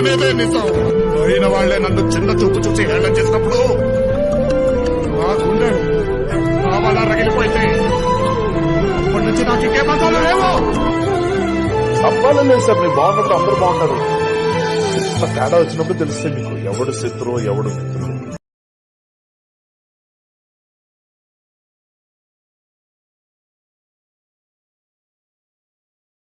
అనేదే నిజం. పోయిన వాళ్లే నన్ను చిన్న చూపు చూసి హేళన చేసినప్పుడు నా గుండె నా వల్ల రగిలిపోయింది. అప్పటి నుంచి నాకు ఇంకే బంధాలు లేవు. సంపాదన లేదు సార్, మీరు బాగున్నప్పుడు అందరూ బాగుంటారు. తేడా వచ్చినప్పుడు తెలిస్తే మీకు ఎవడు శత్రువు ఎవడు మిత్రుడు.